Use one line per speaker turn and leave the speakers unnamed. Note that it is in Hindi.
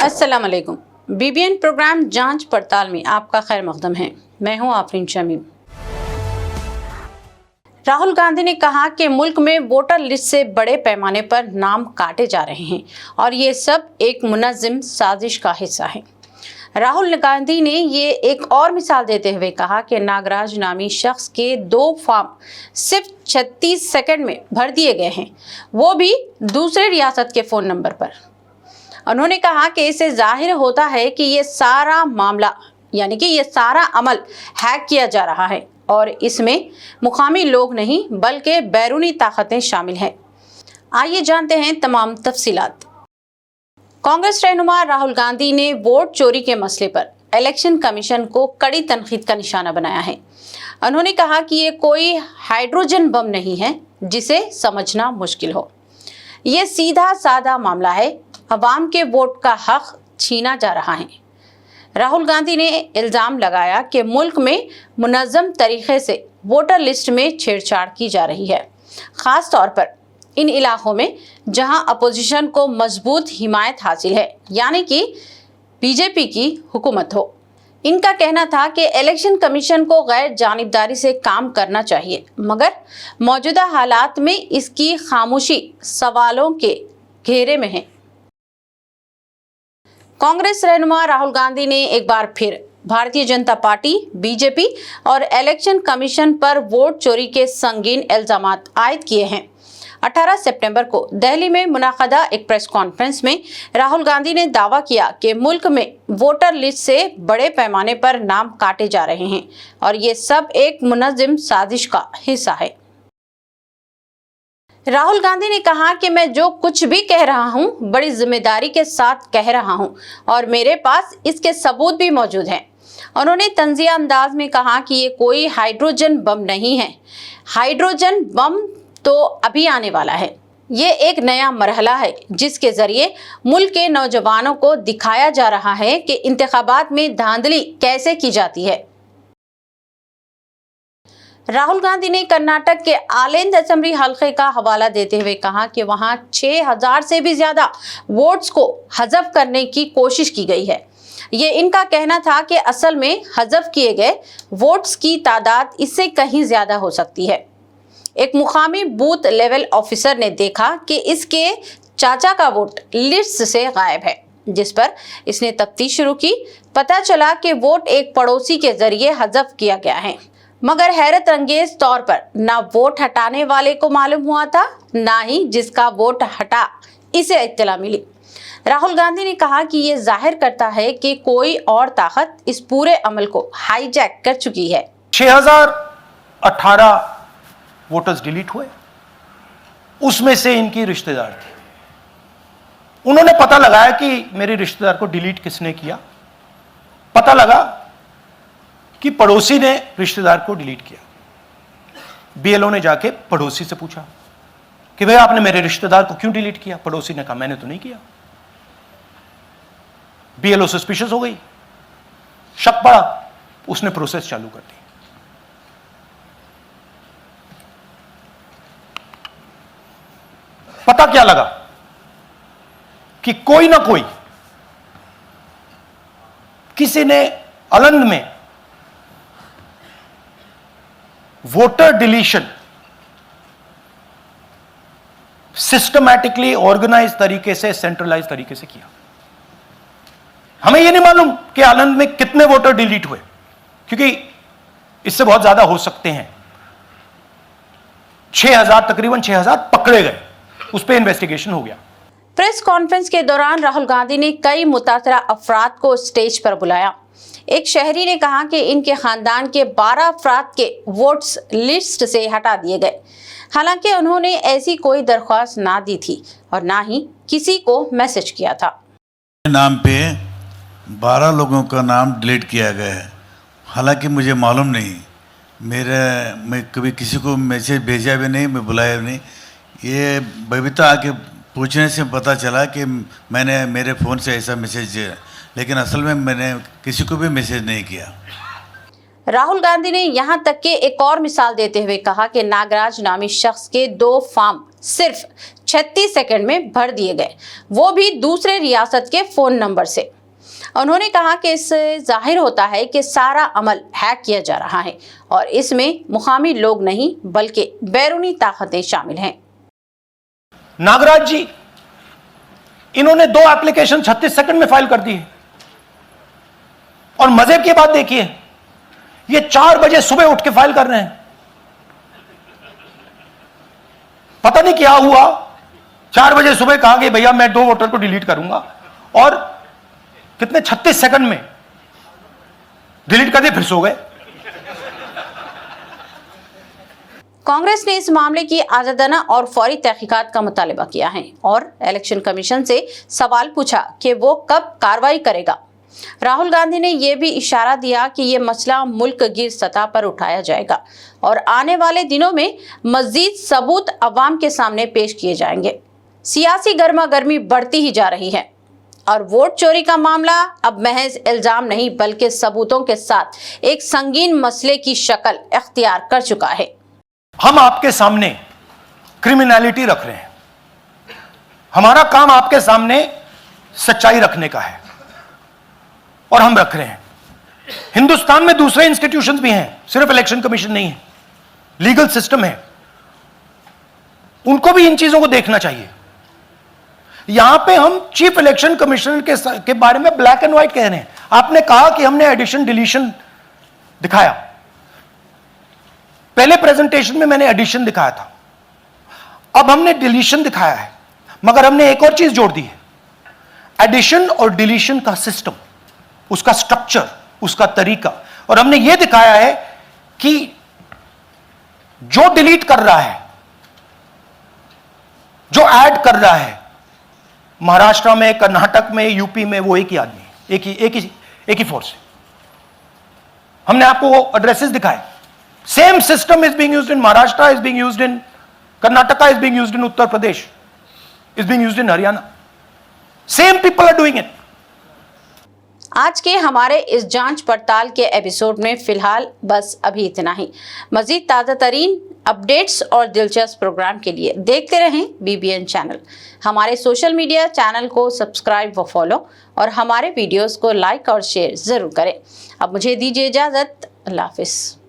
अस्सलाम वालेकुम। बीबीएन प्रोग्राम जांच पड़ताल में आपका खैर मकदम है। मैं हूं आफरीन शमीम। राहुल गांधी ने कहा कि मुल्क में वोटर लिस्ट से बड़े पैमाने पर नाम काटे जा रहे हैं और ये सब एक मुनज़्ज़म साजिश का हिस्सा है। राहुल गांधी ने ये एक और मिसाल देते हुए कहा कि नागराज नामी शख्स के 2 फॉर्म सिर्फ 36 सेकंड में भर दिए गए हैं, वो भी दूसरे रियासत के फ़ोन नंबर पर। उन्होंने कहा कि इससे जाहिर होता है कि ये सारा मामला यानी कि ये सारा अमल हैक किया जा रहा है और इसमें मुकामी लोग नहीं बल्कि बैरूनी ताकतें शामिल हैं। आइए जानते हैं तमाम तफसीलात। कांग्रेस रहनुमा राहुल गांधी ने वोट चोरी के मसले पर इलेक्शन कमीशन को कड़ी तनकीद का निशाना बनाया है। उन्होंने कहा कि ये कोई हाइड्रोजन बम नहीं है जिसे समझना मुश्किल हो। ये सीधा साधा मामला है, अवाम के वोट का हक छीना जा रहा है। राहुल गांधी ने इल्ज़ाम लगाया कि मुल्क में मुनज़्ज़म तरीके से वोटर लिस्ट में छेड़छाड़ की जा रही है, ख़ास तौर पर इन इलाकों में जहां अपोजिशन को मजबूत हिमायत हासिल है, यानी कि बीजेपी की हुकूमत हो। इनका कहना था कि इलेक्शन कमीशन को गैर जानिबदारी से काम करना चाहिए, मगर मौजूदा हालात में इसकी खामोशी सवालों के घेरे में है। कांग्रेस रहनुमा राहुल गांधी ने एक बार फिर भारतीय जनता पार्टी, बीजेपी और इलेक्शन कमीशन पर वोट चोरी के संगीन इल्जामात आयद किए हैं। 18 सितंबर को दिल्ली में मुनाक़दा एक प्रेस कॉन्फ्रेंस में राहुल गांधी ने दावा किया कि मुल्क में वोटर लिस्ट से बड़े पैमाने पर नाम काटे जा रहे हैं और ये सब एक मुनज़्ज़म साजिश का हिस्सा है। राहुल गांधी ने कहा कि मैं जो कुछ भी कह रहा हूं बड़ी जिम्मेदारी के साथ कह रहा हूं और मेरे पास इसके सबूत भी मौजूद हैं। उन्होंने तंज़िया अंदाज में कहा कि ये कोई हाइड्रोजन बम नहीं है। हाइड्रोजन बम तो अभी आने वाला है। ये एक नया मरहला है जिसके जरिए मुल्क के नौजवानों को दिखाया जा रहा है कि इंतखाबात में धांधली कैसे की जाती है। राहुल गांधी ने कर्नाटक के आलेंद असेंबली हल्के का हवाला देते हुए कहा कि वहां 6000 से भी ज्यादा वोट्स को हज़फ करने की कोशिश की गई है। ये इनका कहना था कि असल में हज़फ किए गए वोट्स की तादाद इससे कहीं ज्यादा हो सकती है। एक मुकामी बूथ लेवल ऑफिसर ने देखा कि इसके चाचा का वोट लिस्ट से गायब है, जिस पर इसने तफ्तीश शुरू की। पता चला कि वोट एक पड़ोसी के जरिए हज़फ किया गया है, मगर हैरत अंगेज तौर पर ना वोट हटाने वाले को मालूम हुआ था, ना ही जिसका वोट हटा इसे इत्तला मिली। राहुल गांधी ने कहा कि ये जाहिर करता है कि कोई और ताकत इस पूरे अमल को हाईजैक कर चुकी है।
6018 वोटर्स डिलीट हुए, उसमें से इनकी रिश्तेदार थी। उन्होंने पता लगाया कि मेरे रिश्तेदार को डिलीट किसने किया। पता लगा कि पड़ोसी ने रिश्तेदार को डिलीट किया। बीएलओ ने जाके पड़ोसी से पूछा कि भाई आपने मेरे रिश्तेदार को क्यों डिलीट किया। पड़ोसी ने कहा मैंने तो नहीं किया। बीएलओ सस्पिशियस हो गई, शक पड़ा, उसने प्रोसेस चालू कर दी। पता क्या लगा कि कोई ना कोई किसी ने अलंग में वोटर डिलीशन सिस्टमैटिकली ऑर्गेनाइज तरीके से, सेंट्रलाइज तरीके से किया। हमें यह नहीं मालूम कि आनंद में कितने वोटर डिलीट हुए, क्योंकि इससे बहुत ज्यादा हो सकते हैं। 6000 तकरीबन 6000 पकड़े गए, उस पर इन्वेस्टिगेशन हो गया।
प्रेस कॉन्फ्रेंस के दौरान राहुल गांधी ने कई मुतासरा अफराद को स्टेज पर बुलाया। एक शहरी ने कहा कि इनके खानदान के 12 अफराद के वोट्स लिस्ट से हटा दिए गए, हालांकि उन्होंने ऐसी कोई दरख्वास्त ना दी थी और ना ही किसी को मैसेज किया था।
नाम पे 12 लोगों का नाम डिलीट किया गया है, हालांकि मुझे मालूम नहीं। मैं कभी किसी को मैसेज भेजा भी नहीं, मैं बुलाया भी नहीं। ये बबीता आके पूछने से पता चला कि मैंने मेरे फ़ोन से ऐसा मैसेज, लेकिन असल में मैंने किसी को भी मैसेज नहीं किया।
राहुल गांधी ने यहां तक कि एक और मिसाल देते हुए कहा कि नागराज नामी शख्स के 2 फॉर्म सिर्फ 36 सेकंड में भर दिए गए, वो भी दूसरे रियासत के फोन नंबर से। उन्होंने कहा कि इससे जाहिर होता है कि सारा अमल हैक किया जा रहा है और इसमें मुकामी लोग नहीं बल्कि बैरूनी ताकतें शामिल हैं।
नागराज जी, इन्होंने 2 एप्लीकेशन 36 सेकंड में फाइल कर दी है। और मजे की बात देखिए, ये 4 बजे सुबह उठ के फाइल कर रहे हैं। पता नहीं क्या हुआ, 4 बजे सुबह कहा कि भैया मैं 2 वोटर को डिलीट करूंगा, और कितने 36 सेकंड में डिलीट कर दिए, फिर सो गए।
कांग्रेस ने इस मामले की आजादाना और फौरी तहकीकात का मुतालबा किया है और इलेक्शन कमीशन से सवाल पूछा कि वो कब कार्रवाई करेगा। राहुल गांधी ने यह भी इशारा दिया कि ये मसला मुल्क गिर सतह पर उठाया जाएगा और आने वाले दिनों में मजीद सबूत अवाम के सामने पेश किए जाएंगे। सियासी गर्मा गर्मी बढ़ती ही जा रही है और वोट चोरी का मामला अब महज इल्जाम नहीं बल्कि सबूतों के साथ एक संगीन मसले की शक्ल इख्तियार कर चुका है।
हम आपके सामने क्रिमिनलिटी रख रहे हैं, हमारा काम आपके सामने सच्चाई रखने का है और हम रख रहे हैं। हिंदुस्तान में दूसरे इंस्टीट्यूशंस भी हैं, सिर्फ इलेक्शन कमीशन नहीं है, लीगल सिस्टम है, उनको भी इन चीजों को देखना चाहिए। यहां पे हम चीफ इलेक्शन कमिश्नर के बारे में ब्लैक एंड व्हाइट कह रहे हैं। आपने कहा कि हमने एडिशन डिलीशन दिखाया, पहले प्रेजेंटेशन में मैंने एडिशन दिखाया था, अब हमने डिलीशन दिखाया है, मगर हमने एक और चीज जोड़ दी है। एडिशन और डिलीशन का सिस्टम, उसका स्ट्रक्चर, उसका तरीका, और हमने यह दिखाया है कि जो डिलीट कर रहा है, जो ऐड कर रहा है, महाराष्ट्र में, कर्नाटक में, यूपी में, वो एक ही आदमी है, एक ही फोर्स है। हमने आपको वो एड्रेसेस दिखाए। Same system is being used in Maharashtra, is being used in Karnataka, is being used in Uttar Pradesh, is being used in Haryana. Same people are doing it.
आज के हमारे इस जांच पड़ताल के एपिसोड में फिलहाल बस अभी इतना ही। मजीद ताज़ा तरीन अपडेट्स और दिलचस्प प्रोग्राम के लिए देखते रहें BBN चैनल। हमारे सोशल मीडिया चैनल को सब्सक्राइब व फॉलो और हमारे वीडियोस को लाइक और शेयर ज़रूर करें। अब मुझे दीजिए इजाज़त। अल्लाह हाफिज़।